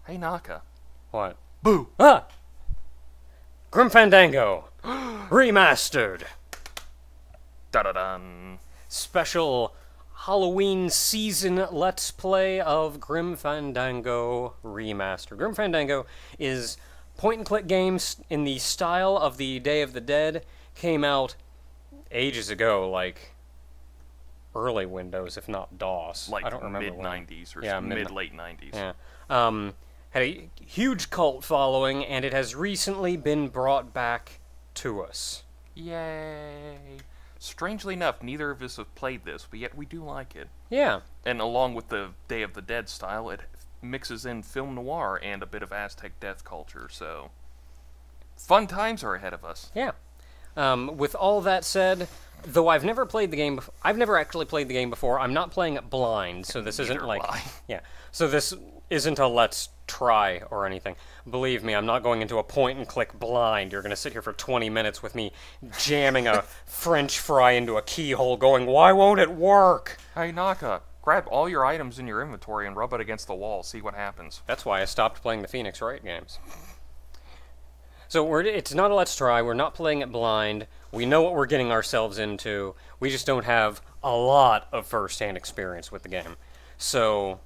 Hey, Naka. What? Boo! Ah! Grim Fandango! Remastered! Da-da-dun. Special Halloween season Let's Play of Grim Fandango Remastered. Grim Fandango is point-and-click games in the style of the Day of the Dead. Came out ages ago, like early Windows, if not DOS. Like I don't remember mid-90s or Yeah, mid-late 90s. Yeah. Had a huge cult following, and it has recently been brought back to us. Yay! Strangely enough, neither of us have played this, but yet we do like it. Yeah. And along with the Day of the Dead style, it mixes in film noir and a bit of Aztec death culture, so fun times are ahead of us. Yeah. With all that said, though I've never played the game, I've never actually played the game before. I'm not playing it blind, so this isn't like, yeah. So this isn't a let's try or anything. Believe me, I'm not going into a point and click blind. You're gonna sit here for 20 minutes with me jamming a French fry into a keyhole, going, "Why won't it work?" Hey, Naka, grab all your items in your inventory and rub it against the wall. See what happens. That's why I stopped playing the Phoenix Wright games. So it's not a let's try. We're not playing it blind. We know what we're getting ourselves into. We just don't have a lot of first-hand experience with the game. So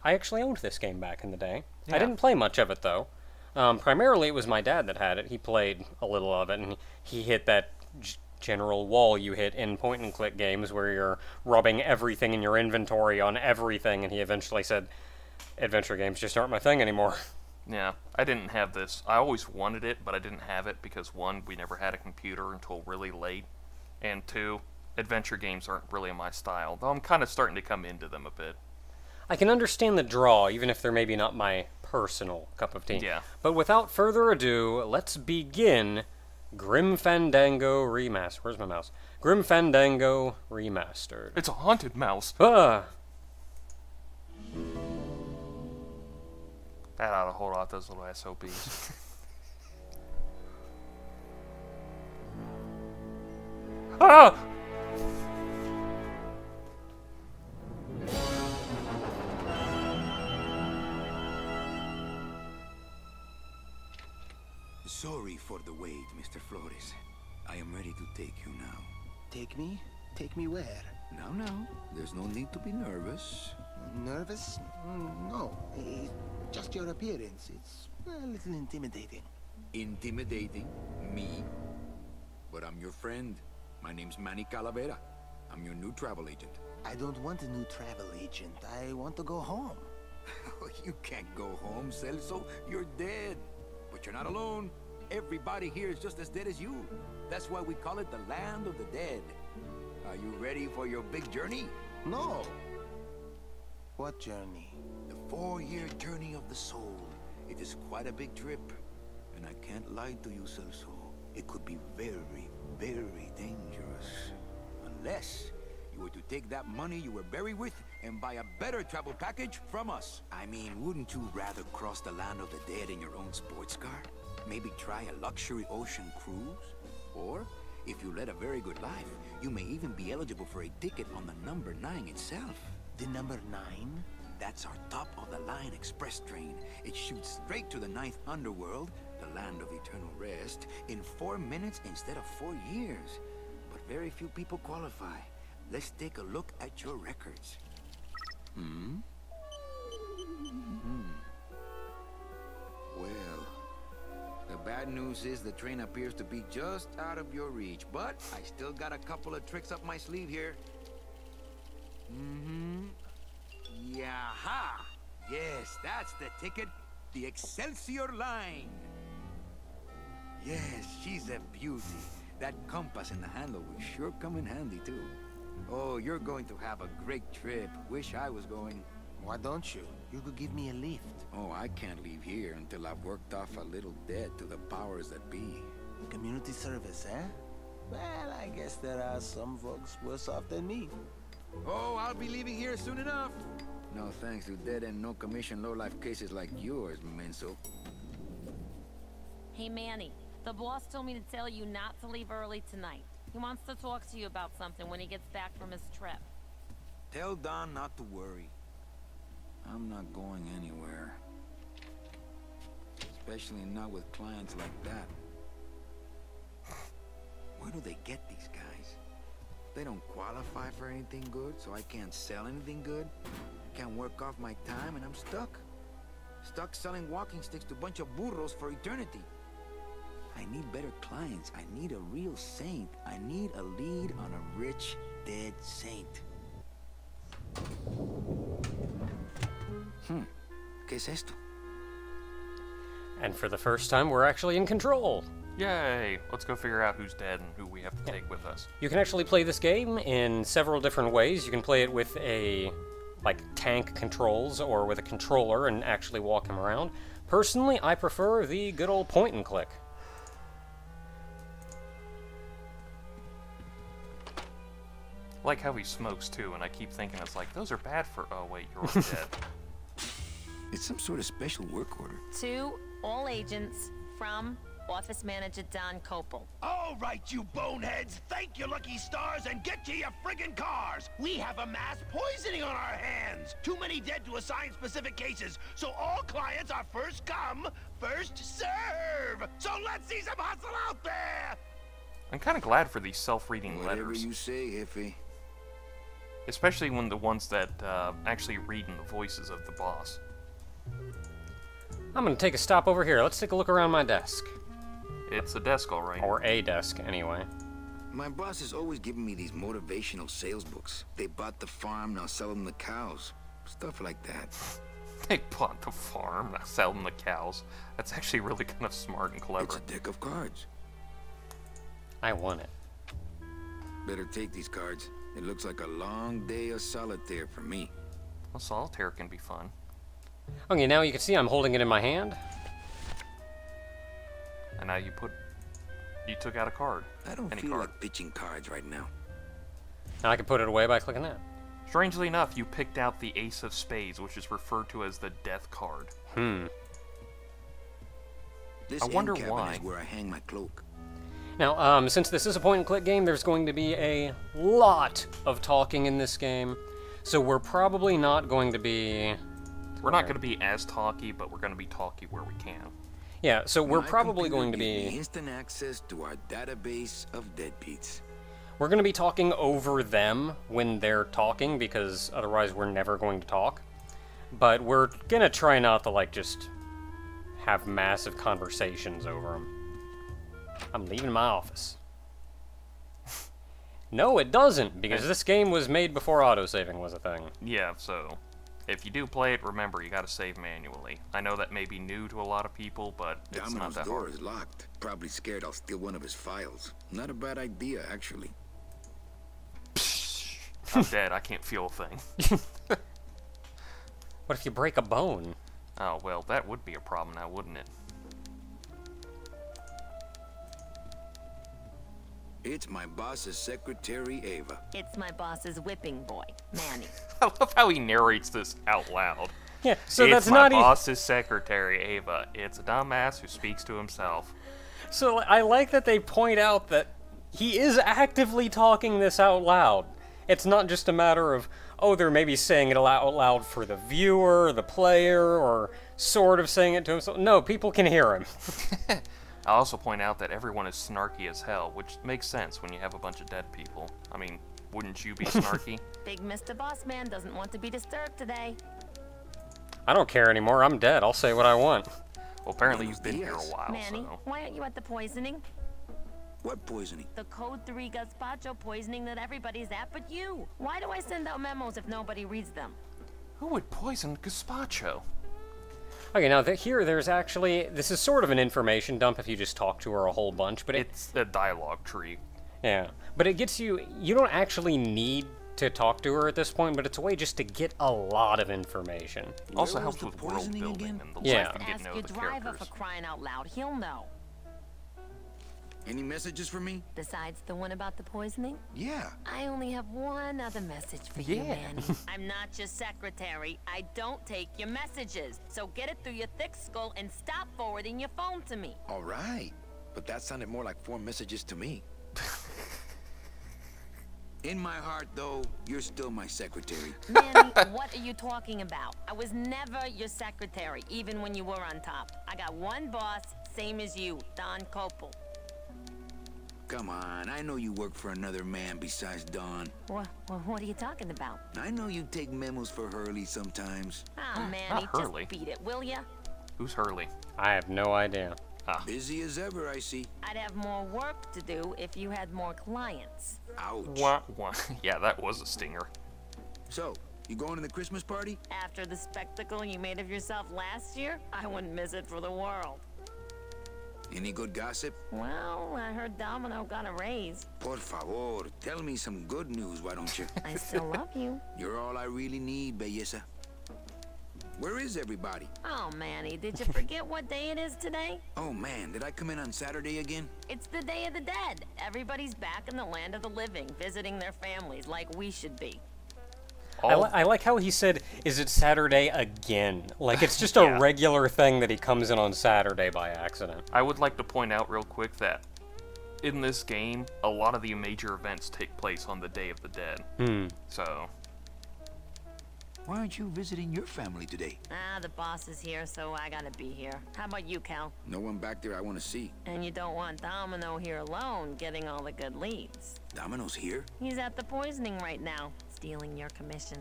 I actually owned this game back in the day. Yeah. I didn't play much of it, though. Primarily, it was my dad that had it. He played a little of it, and he hit that general wall you hit in point-and-click games where you're rubbing everything in your inventory on everything, and he eventually said, adventure games just aren't my thing anymore. Yeah, I didn't have this. I always wanted it, but I didn't have it because, one, we never had a computer until really late, and two, adventure games aren't really my style, though I'm kind of starting to come into them a bit. I can understand the draw, even if they're maybe not my personal cup of tea. Yeah. But without further ado, let's begin Grim Fandango Remastered. Where's my mouse? Grim Fandango Remastered. It's a haunted mouse. Ah! That ought to hold off those little SOBs. Ah! Sorry for the wait, Mr. Flores. I am ready to take you now. Take me? Take me where? Now, there's no need to be nervous. Nervous? No. Just your appearance. It's a little intimidating. Intimidating? Me? But I'm your friend. My name's Manny Calavera. I'm your new travel agent. I don't want a new travel agent. I want to go home. You can't go home, Celso. You're dead. But you're not alone. Everybody here is just as dead as you. That's why we call it the land of the dead. Are you ready for your big journey? No. What journey? The 4-year journey of the soul. It is quite a big trip. And I can't lie to you, Celso. It could be very, very dangerous. Unless you were to take that money you were buried with and buy a better travel package from us. I mean, wouldn't you rather cross the land of the dead in your own sports car? Maybe try a luxury ocean cruise? Or, if you led a very good life, you may even be eligible for a ticket on the number 9 itself. The number 9? That's our top-of-the-line express train. It shoots straight to the 9th underworld, the land of eternal rest, in 4 minutes instead of 4 years. But very few people qualify. Let's take a look at your records. Well, the bad news is the train appears to be just out of your reach, but I still got a couple of tricks up my sleeve here. Yaha! Yes, that's the ticket. The Excelsior line. Yes, she's a beauty. That compass in the handle will sure come in handy, too. Oh, you're going to have a great trip. Wish I was going. Why don't you? You could give me a lift. Oh, I can't leave here until I've worked off a little debt to the powers that be. Community service, eh? Well, I guess there are some folks worse off than me. Oh, I'll be leaving here soon enough. No thanks to dead and no commission low-life cases like yours, Menso. Hey, Manny. The boss told me to tell you not to leave early tonight. He wants to talk to you about something when he gets back from his trip. Tell Don not to worry. I'm not going anywhere. especially not with clients like that. Where do they get these guys? They don't qualify for anything good, so I can't sell anything good. Can't work off my time, and I'm stuck. Stuck selling walking sticks to a bunch of burros for eternity. I need better clients. I need a real saint. I need a lead on a rich, dead saint. ¿Qué es esto? And for the first time, we're actually in control. Yay! Let's go figure out who's dead and who we have to take with us. You can actually play this game in several different ways. You can play it with a, like, tank controls or with a controller and actually walk him around. Personally, I prefer the good old point and click. I like how he smokes too, and I keep thinking it's like, those are bad for... Oh wait, you're already dead. It's some sort of special work order. To all agents from Office Manager Don Copel. All right, you boneheads, thank your lucky stars and get to your friggin' cars. We have a mass poisoning on our hands. Too many dead to assign specific cases, so all clients are first come, first serve. So let's see some hustle out there. I'm kind of glad for these self-reading Whatever letters. you say, Jefe. Especially when the ones that actually read in the voices of the boss. I'm gonna take a stop over here. Let's take a look around my desk. It's a desk, all right. Or a desk, anyway. My boss is always giving me these motivational sales books. They bought the farm, now sell them the cows. Stuff like that. They bought the farm, now sell them the cows. That's actually really kind of smart and clever. It's a deck of cards. I won it. Better take these cards. It looks like a long day of solitaire for me. Well, solitaire can be fun. Okay, now you can see I'm holding it in my hand. And now you took out a card. I don't Any feel card. like pitching cards right now. Now I can put it away by clicking that. Strangely enough, you picked out the Ace of Spades, which is referred to as the Death card. This I wonder end cabinet why. is where I hang my cloak. Now, since this is a point-and-click game, there's going to be a lot of talking in this game, so we're probably not going to be... We're not going to be as talky, but we're going to be talky where we can. Yeah, so we're My probably computer going to gives me be... instant access to our database of deadbeats. We're going to be talking over them when they're talking, because otherwise we're never going to talk. But we're going to try not to, like, just have massive conversations over them. I'm leaving my office. No, it doesn't, because this game was made before autosaving was a thing. Yeah, so if you do play it, remember you got to save manually. I know that may be new to a lot of people, but it's not Domino's that door hard. is locked. Probably scared I'll steal one of his files. Not a bad idea, actually. I'm dead. I can't feel a thing. What if you break a bone? Oh, well, that would be a problem now, wouldn't it? It's my boss's secretary, Ava. It's my boss's whipping boy, Manny. I love how he narrates this out loud. Yeah, so it's that's my not even... boss's secretary, Ava. It's a dumbass who speaks to himself. So I like that they point out that he is actively talking this out loud. It's not just a matter of, oh, they're maybe saying it out loud for the viewer, the player, or sort of saying it to himself. No, people can hear him. I also point out that everyone is snarky as hell, which makes sense when you have a bunch of dead people. I mean, wouldn't you be snarky? Big Mr. Boss Man doesn't want to be disturbed today. I don't care anymore. I'm dead. I'll say what I want. Well, apparently you've been here a while, Manny, so... why aren't you at the poisoning? What poisoning? The Code 3 gazpacho poisoning that everybody's at but you. Why do I send out memos if nobody reads them? Who would poison gazpacho? Okay, now there's actually... This is sort of an information dump if you just talk to her a whole bunch, but It's a dialogue tree. Yeah, but it gets you... You don't actually need to talk to her at this point, but it's a way just to get a lot of information. Also Where was helps the with world poisoning building again? and the Yeah. life and getting Ask to know your the driver characters. for crying out loud. He'll know. Any messages for me? Besides the one about the poisoning, Yeah. I only have one other message for you, Yeah. Manny. I'm not your secretary. I don't take your messages. So get it through your thick skull and stop forwarding your phone to me. All right. But that sounded more like 4 messages to me. In my heart, though, you're still my secretary. Manny, what are you talking about? I was never your secretary, even when you were on top. I got one boss, same as you, Don Copel. Come on, I know you work for another man besides Don. What are you talking about? I know you take memos for Hurley sometimes. Ah, Manny, Not Hurley. just beat it, will ya? Who's Hurley? I have no idea. Busy as ever, I see. I'd have more work to do if you had more clients. Ouch. Wah, wah. Yeah, that was a stinger. So, you going to the Christmas party? After the spectacle you made of yourself last year, I wouldn't miss it for the world. Any good gossip? Well, I heard Domino got a raise. Por favor, tell me some good news, why don't you? I still love you. You're all I really need, belleza. Where is everybody? Oh, Manny, did you forget what day it is today? Oh man, did I come in on Saturday again? It's the Day of the Dead. Everybody's back in the land of the living, visiting their families like we should be. I like how he said, "Is it Saturday again?" Like it's just a Yeah. regular thing that he comes in on Saturday by accident. I would like to point out real quick that in this game, a lot of the major events take place on the Day of the Dead. So, Why aren't you visiting your family today? Ah, the boss is here, so I gotta be here. How about you, Cal? No one back there I want to see. And you don't want Domino here alone, getting all the good leads. Domino's here? He's at the poisoning right now, stealing your commission.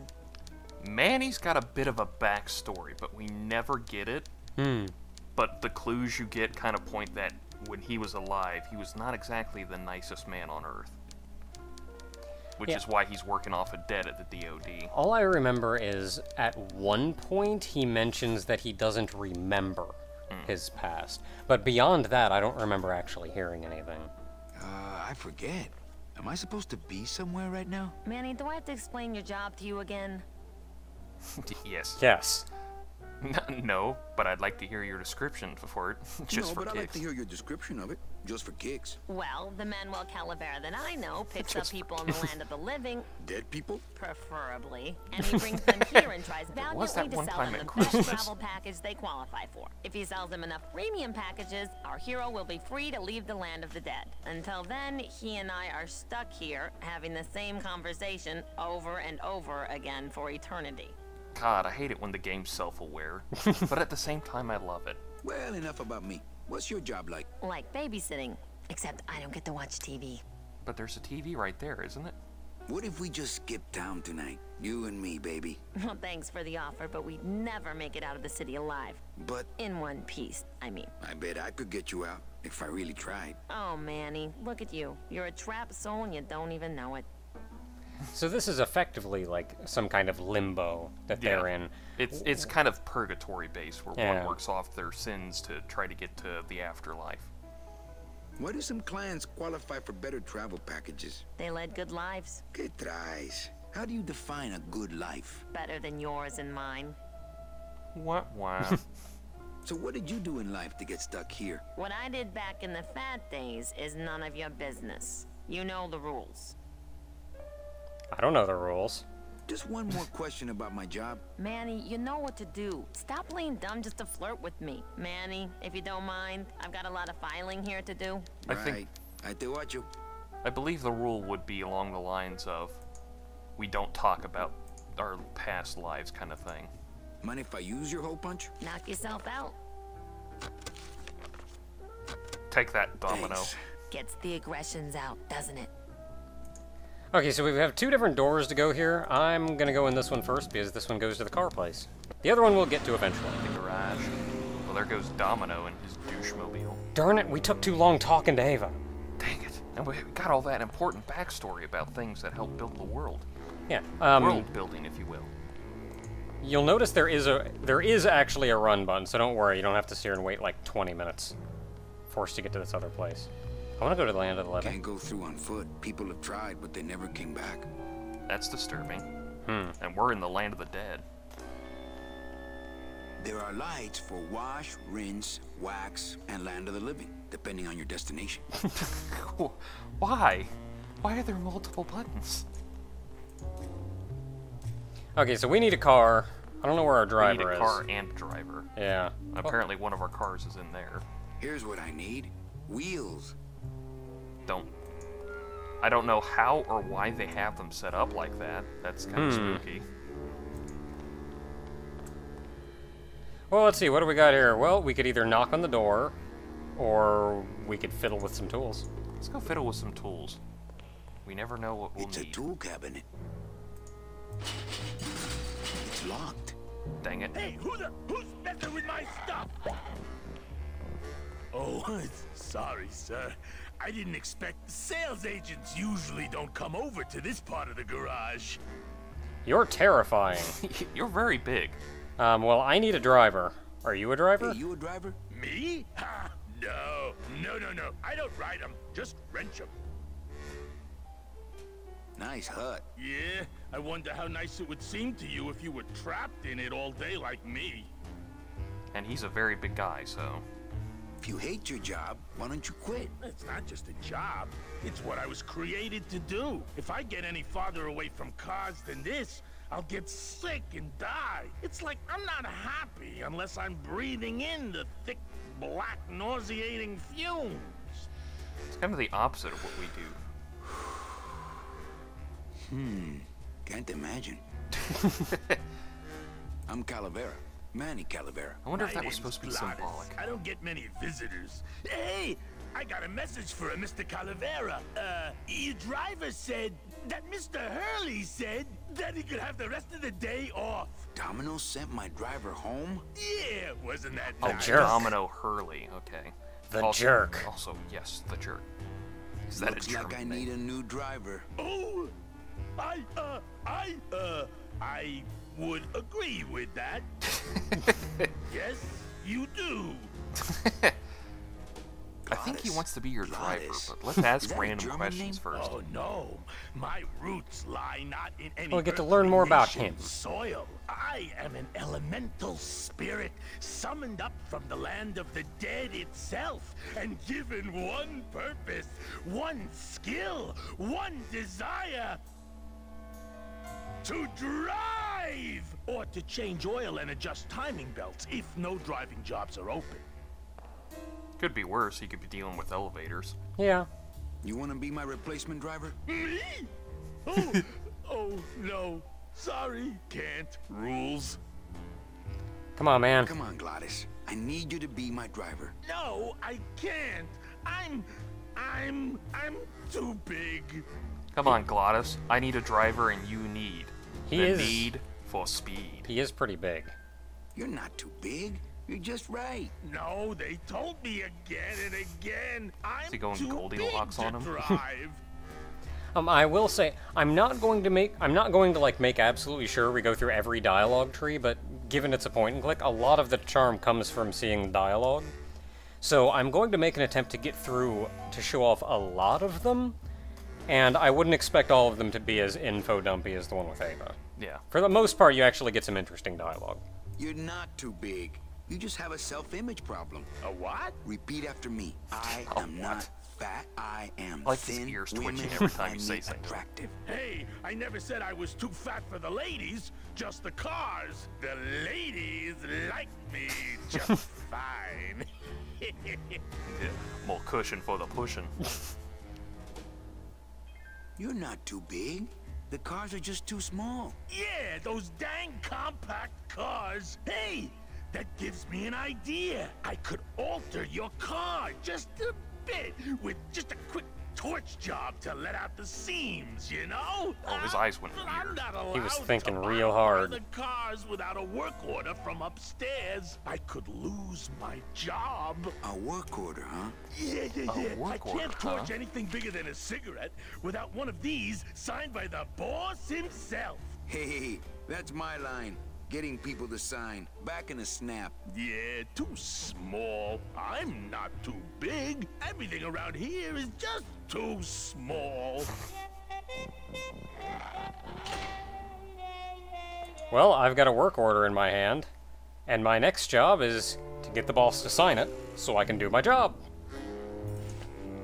Manny's got a bit of a backstory, but we never get it. But the clues you get kind of point that when he was alive, he was not exactly the nicest man on Earth. Which is why he's working off a debt at the DOD. All I remember is at one point he mentions that he doesn't remember his past. But beyond that, I don't remember actually hearing anything. I forget. Am I supposed to be somewhere right now? Manny, do I have to explain your job to you again? Yes. Yes. No, but I'd like to hear your description for it, just no, for but I'd like kicks. to hear your description of it, just for kicks. Well, the Manuel Calavera that I know picks up people in the land of the living, Dead people? preferably, and he brings them here and tries was that valiantly to one sell time them at the best Christmas. travel package they qualify for. If he sells them enough premium packages, our hero will be free to leave the land of the dead. Until then, he and I are stuck here, having the same conversation over and over again for eternity. God, I hate it when the game's self-aware, but at the same time, I love it. Well, enough about me. What's your job like? Like babysitting, except I don't get to watch TV. But there's a TV right there, isn't it? What if we just skip town tonight? You and me, baby. Well, thanks for the offer, but we'd never make it out of the city alive. But In one piece, I mean. I bet I could get you out if I really tried. Oh, Manny, look at you. You're a trapped soul and you don't even know it. So this is effectively like some kind of limbo that they're in. It's kind of purgatory based, where Yeah. one works off their sins to try to get to the afterlife. Why do some clients qualify for better travel packages? They led good lives, ¿Qué traes? How do you define a good life? better than yours and mine. What? Wow. So what did you do in life to get stuck here? What I did back in the fat days is none of your business. You know the rules. I don't know the rules. Just one more question about my job. Manny, you know what to do. Stop playing dumb just to flirt with me. Manny, if you don't mind, I've got a lot of filing here to do. I think- I te watcho. I believe the rule would be along the lines of, we don't talk about our past lives kind of thing. Mind if I use your hole punch? Knock yourself out. Take that, Domino. Thanks. Gets the aggressions out, doesn't it? Okay, so we have two different doors to go here. I'm gonna go in this one first because this one goes to the car place. The other one we'll get to eventually. The garage. Well, there goes Domino and his douche-mobile. Darn it, we took too long talking to Ava. Dang it. And we got all that important backstory about things that help build the world. Yeah. World building, if you will. You'll notice there is actually a run button, so don't worry, you don't have to sit here and wait like 20 minutes. Forced to get to this other place. I want to go to the land of the living. Can't go through on foot. People have tried, but they never came back. That's disturbing. And we're in the land of the dead. There are lights for wash, rinse, wax, and land of the living, depending on your destination. Why? Why are there multiple buttons? Okay, so we need a car. I don't know where our We driver need a is. car and a driver. Yeah. Apparently one of our cars is in there. Here's what I need. Wheels. Don't. I don't know how or why they have them set up like that. That's kind of spooky. Well, let's see. What do we got here? Well, we could either knock on the door, or we could fiddle with some tools. Let's go fiddle with some tools. We never know what we'll It's need. a tool cabinet. It's locked. Dang it. Hey, who's messing with my stuff? Oh, sorry, sir. I didn't expect sales agents usually don't come over to this part of the garage. You're terrifying. You're very big. Well, I need a driver. Are you a driver? Hey, you a driver? Me? Ha! No. I don't ride them, just wrench them. Nice hut. Yeah, I wonder how nice it would seem to you if you were trapped in it all day like me. And he's a very big guy, so... If you hate your job, why don't you quit? It's not just a job. It's what I was created to do. If I get any farther away from cars than this, I'll get sick and die. It's like I'm not happy unless I'm breathing in the thick, black, nauseating fumes. It's kind of the opposite of what we do. Can't imagine. I'm Calavera. Manny Calavera. I wonder if My that was name's supposed to be Gladys. symbolic. I don't get many visitors. Hey, I got a message for Mr. Calavera. Your driver said that Mr. Hurley said that he could have the rest of the day off. Domino sent my driver home? Yeah, wasn't that Oh, nice? jerk. Domino Hurley. Okay. The jerk. Also, yes, the jerk. Is that Looks a German like I name? need a new driver. Oh, I would agree with that. Yes, you do. I think he wants to be your driver, Gladys. but let's ask Is that a random German questions name? first. Oh no, my roots lie not in any We'll get to learn more about earthly him. soil. I am an elemental spirit summoned up from the land of the dead itself and given one purpose, one skill, one desire. To drive! Or to change oil and adjust timing belts if no driving jobs are open. Could be worse. He could be dealing with elevators. Yeah. You want to be my replacement driver? Me? Oh, no. Sorry. Can't. Rules. Come on, man. Come on, Gladys. I need you to be my driver. No, I can't. I'm too big. Come on, Glottis. I need a driver, and you need. He the is- need for speed. He is pretty big. You're not too big. You're just right. No, they told me again and again. I'm he going too Goldilocks big on to him? drive. I will say I'm not going to make make absolutely sure we go through every dialogue tree, but given it's a point and click, a lot of the charm comes from seeing the dialogue. So I'm going to make an attempt to get through to show off a lot of them, and I wouldn't expect all of them to be as info dumpy as the one with Ava. Yeah. For the most part, you actually get some interesting dialogue. You're not too big. You just have a self-image problem. A what? Repeat after me. I A am what? not fat. I am Like his thin. ears Women twitching every time find you say me something. attractive. Hey, I never said I was too fat for the ladies, just the cars. The ladies like me just fine. Yeah. More cushion for the pushing. You're not too big. The cars are just too small. Yeah, those dang compact cars. Hey, that gives me an idea. I could alter your car just a bit with just a quick torch job to let out the seams, you know? Oh, his eyes went I'm weird. not allowed He was thinking to real modify hard. the cars without a work order from upstairs. I could lose my job. A work order, huh? Yeah. I work can't order, torch huh? anything bigger than a cigarette without one of these signed by the boss himself. Hey, that's my line. Getting people to sign. Back in a snap. Yeah, too small. I'm not too big. Everything around here is just too small. Well, I've got a work order in my hand, and my next job is to get the boss to sign it so I can do my job.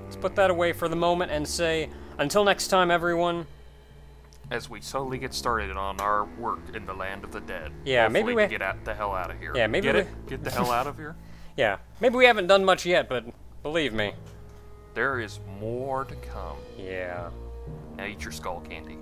Let's put that away for the moment and say, until next time, everyone. As we slowly get started on our work in the land of the dead. Yeah, maybe Hopefully we- to get the hell out of here. Yeah, maybe get we- it? Get the hell out of here. Yeah, maybe we haven't done much yet, but believe me. There is more to come. Yeah. Now eat your skull candy.